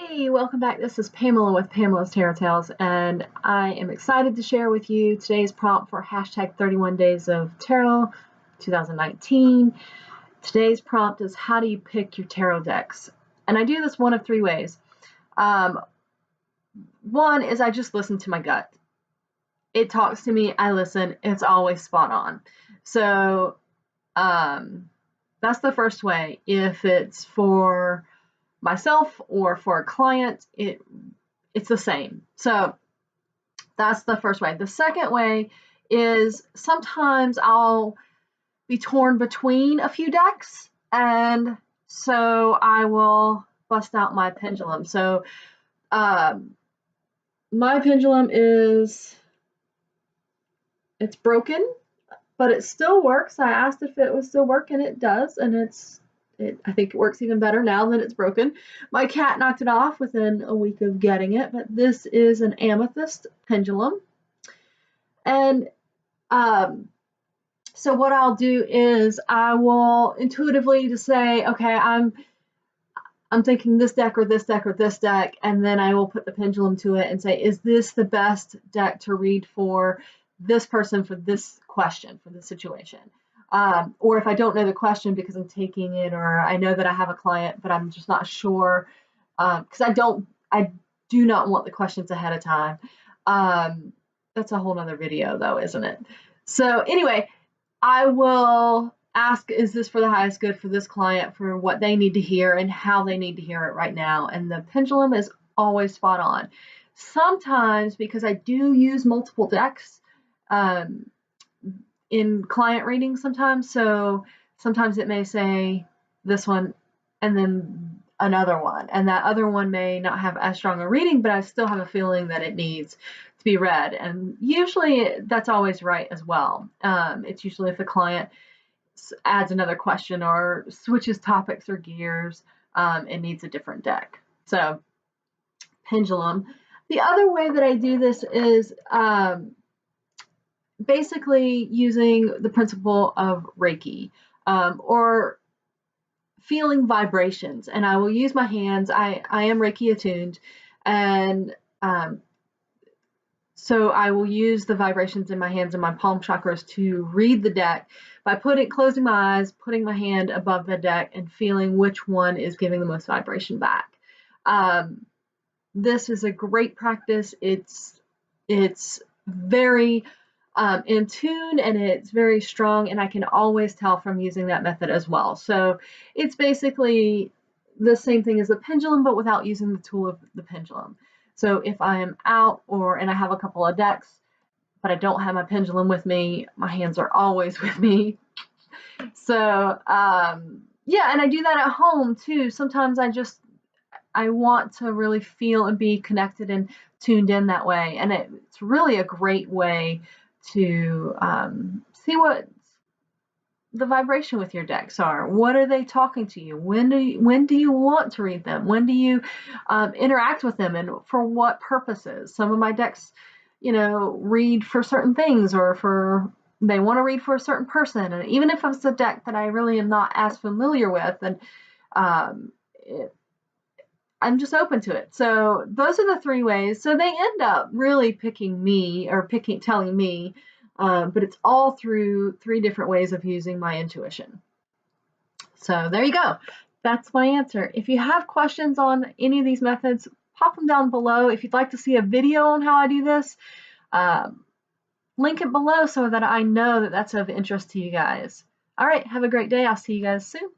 Hey, welcome back. This is Pamela with Pamela's Tarot Tales, and I am excited to share with you today's prompt for hashtag 31 Days of Tarot 2019. Today's prompt is, how do you pick your tarot decks? And I do this one of three ways. One is I just listen to my gut. It talks to me, I listen, it's always spot on. So that's the first way. If it's for myself or for a client, it's the same. So that's the first way. The second way is sometimes I'll be torn between a few decks, and so I will bust out my pendulum. So my pendulum it's broken, but it still works. I asked if it was still working, it does, and I think it works even better now that it's broken. My cat knocked it off within a week of getting it, but this is an amethyst pendulum. And so what I'll do is I will intuitively just say, okay, I'm thinking this deck or this deck or this deck, and then I will put the pendulum to it and say, is this the best deck to read for this person, for this question, for this situation? Or if I don't know the question because I'm taking it, or I know that I have a client, but I'm just not sure, because I do not want the questions ahead of time. That's a whole nother video though, isn't it? So anyway, I will ask, is this for the highest good for this client, for what they need to hear and how they need to hear it right now? And the pendulum is always spot on. Sometimes, because I do use multiple decks, in client readings sometimes, so sometimes it may say this one and then another one, and that other one may not have as strong a reading, but I still have a feeling that it needs to be read, and usually that's always right as well. It's usually if the client adds another question or switches topics or gears, it needs a different deck. So pendulum. The other way that I do this is basically using the principle of Reiki, or feeling vibrations, and I will use my hands. I am Reiki attuned, and so I will use the vibrations in my hands and my palm chakras to read the deck by closing my eyes, putting my hand above the deck, and feeling which one is giving the most vibration back. This is a great practice. It's very in tune, and it's very strong, and I can always tell from using that method as well. So it's basically the same thing as the pendulum, but without using the tool of the pendulum. So if I am out and I have a couple of decks, but I don't have my pendulum with me, my hands are always with me. So yeah, and I do that at home too. Sometimes I want to really feel and be connected and tuned in that way, and it's really a great way to see what the vibration with your decks are. What are they talking to you? When do you want to read them? When do you interact with them, and for what purposes? Some of my decks, read for certain things, or they want to read for a certain person, and even if it's a deck that I really am not as familiar with, and I'm just open to it. So those are the three ways. So they end up really picking me, or telling me, but it's all through three different ways of using my intuition. So there you go. That's my answer. If you have questions on any of these methods, pop them down below. If you'd like to see a video on how I do this, link it below so that I know that that's of interest to you guys. All right, have a great day. I'll see you guys soon.